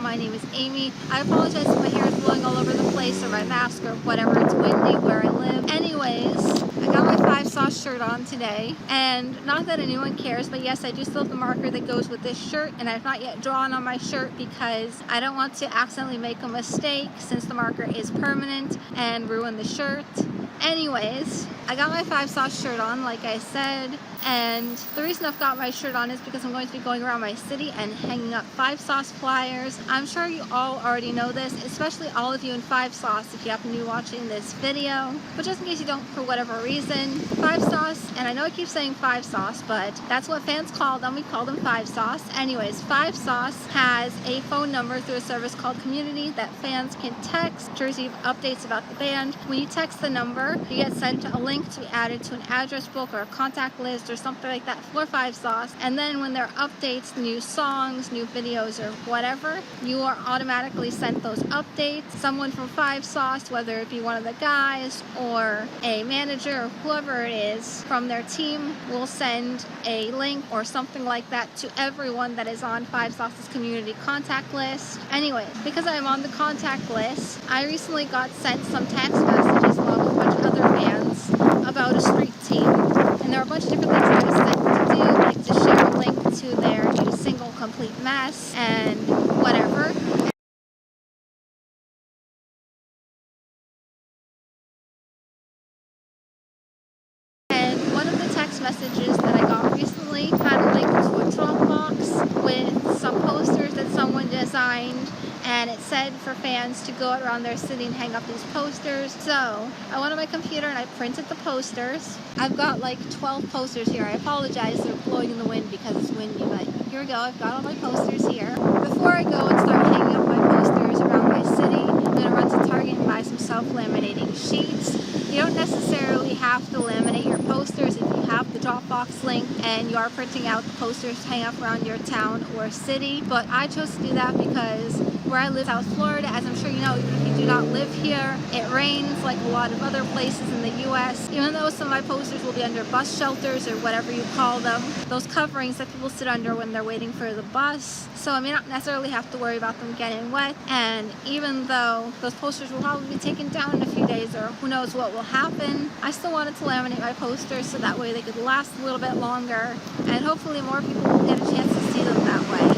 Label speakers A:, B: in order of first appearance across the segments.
A: My name is Amy. I apologize if my hair is blowing all over the place or my mask or whatever. It's windy where I live. Anyways, I got my 5 sauce shirt on today, and not that anyone cares, but yes, I do still have the marker that goes with this shirt, and I've not yet drawn on my shirt because I don't want to accidentally make a mistake since the marker is permanent and ruin the shirt. Anyways, I got my 5 sauce shirt on, like I said, and the reason I've got my shirt on is because I'm going to be going around my city and hanging up 5 sauce flyers. I'm sure you all already know this, especially all of you in 5 sauce if you happen to be watching this video. But just in case you don't for whatever reason, 5 sauce, and I know I keep saying 5 sauce, but that's what fans call them. We call them 5 sauce. Anyways, 5 sauce has a phone number through a service called Community that fans can text to receive updates about the band. When you text the number, you get sent a link to be added to an address book or a contact list or something like that for 5 sauce, and then when there are updates, new songs, new videos, or whatever, you are automatically sent those updates. Someone from 5 sauce, whether it be one of the guys or a manager or whoever it is from their team, will send a link or something like that to everyone that is on 5 sauce's community contact list. Anyway, because I'm on the contact list, I recently got sent some text messages along with a bunch of other fans about a street team, and there are a bunch of different things I was sent to do, like to share a link to their new single Complete Mess and whatever. And one of the text messages that I got recently had a link to a Dropbox with some posters that someone designed, and it said for fans to go around their city and hang up these posters. So I went on my computer and I printed the posters. I've got like 12 posters here. I apologize, they're blowing in the wind because it's windy, but here we go. I've got all my posters here. Before I go and start hanging up my posters around my city, I'm going to run to Target and buy some self-laminating sheets. You don't necessarily have to laminate your posters if you have the Dropbox link and you are printing out the posters to hang up around your town or city, but I chose to do that because where I live, South Florida, as I'm sure you know, even if you do not live here, it rains like a lot of other places in the U.S. Even though some of my posters will be under bus shelters or whatever you call them, those coverings that people sit under when they're waiting for the bus, so I may not necessarily have to worry about them getting wet. And even though those posters will probably be taken down in a few days or who knows what will happen, I still wanted to laminate my posters so that way they could last a little bit longer and hopefully more people will get a chance to see them that way.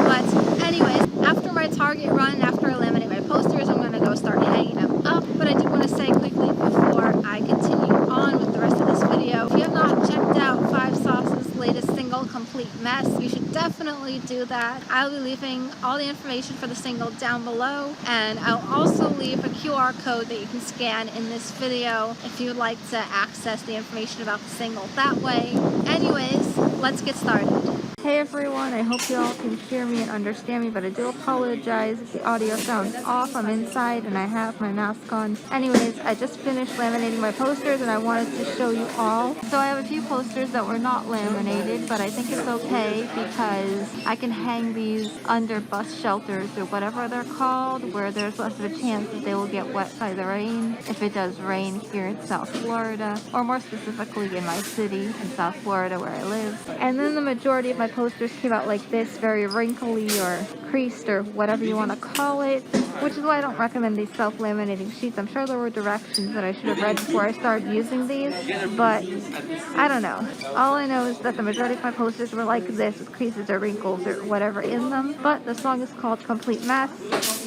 A: But anyways, after my Target run, after I laminate my posters, I'm going to go start hanging them up. But I do want to say quickly before I continue on with the rest of this video, if you have not checked out 5 Sauce's latest single, Complete Mess, you should definitely do that. I'll be leaving all the information for the single down below, and I'll also leave a QR code that you can scan in this video if you would like to access the information about the single that way. Anyways, let's get started. Hey everyone, I hope you all can hear me and understand me, but I do apologize if the audio sounds off. I'm inside and I have my mask on. Anyways, I just finished laminating my posters and I wanted to show you all. So I have a few posters that were not laminated, but I think it's okay because I can hang these under bus shelters or whatever they're called, where there's less of a chance that they will get wet by the rain, if it does rain here in South Florida, or more specifically in my city in South Florida where I live. And then the majority of my posters came out like this, very wrinkly or creased or whatever you want to call it, which is why I don't recommend these self-laminating sheets. I'm sure there were directions that I should have read before I started using these, but I don't know. All I know is that the majority of my posters were like this, with creases or wrinkles or whatever in them, but the song is called Complete Mess,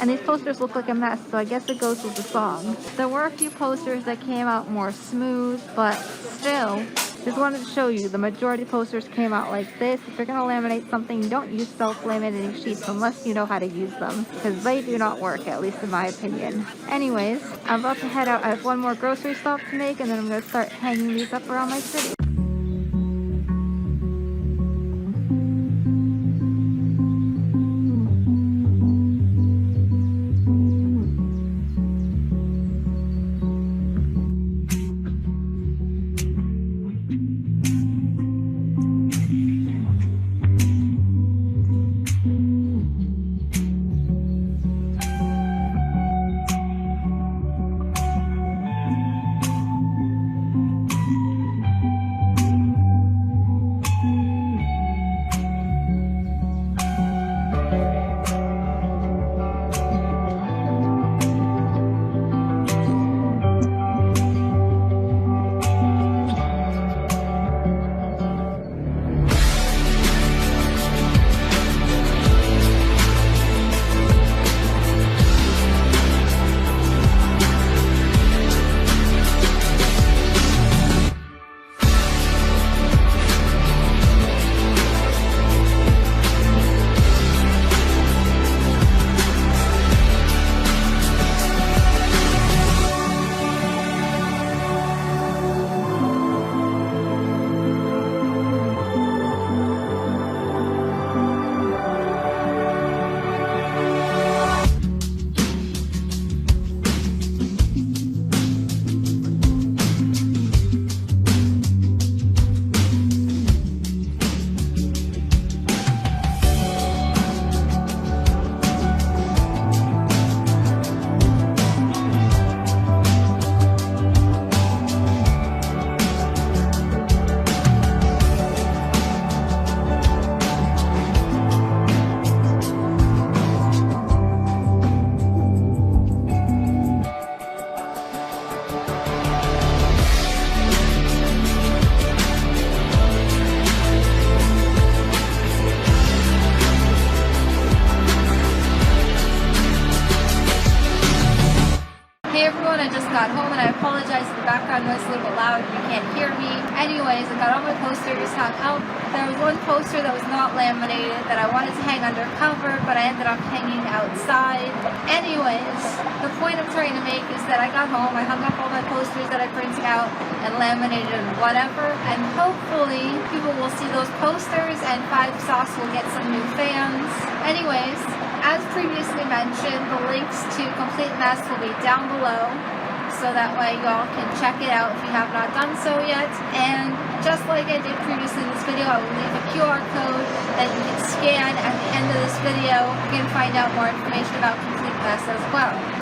A: and these posters look like a mess, so I guess it goes with the song. There were a few posters that came out more smooth, but still, just wanted to show you, the majority of posters came out like this. If you're going to laminate something, don't use self-laminating sheets unless you know how to use them, because they do not work, at least in my opinion. Anyways, I'm about to head out. I have one more grocery stop to make, and then I'm going to start hanging these up around my city. hung out. There was one poster that was not laminated that I wanted to hang undercover, but I ended up hanging outside. Anyways, the point I'm trying to make is that I got home, I hung up all my posters that I printed out and laminated and whatever, and hopefully people will see those posters and 5 Sauce will get some new fans. Anyways, as previously mentioned, the links to Complete Mess will be down below, so that way y'all can check it out if you have not done so yet. And just like I did previously in this video, I will leave a QR code that you can scan at the end of this video. You can find out more information about Complete Mess as well.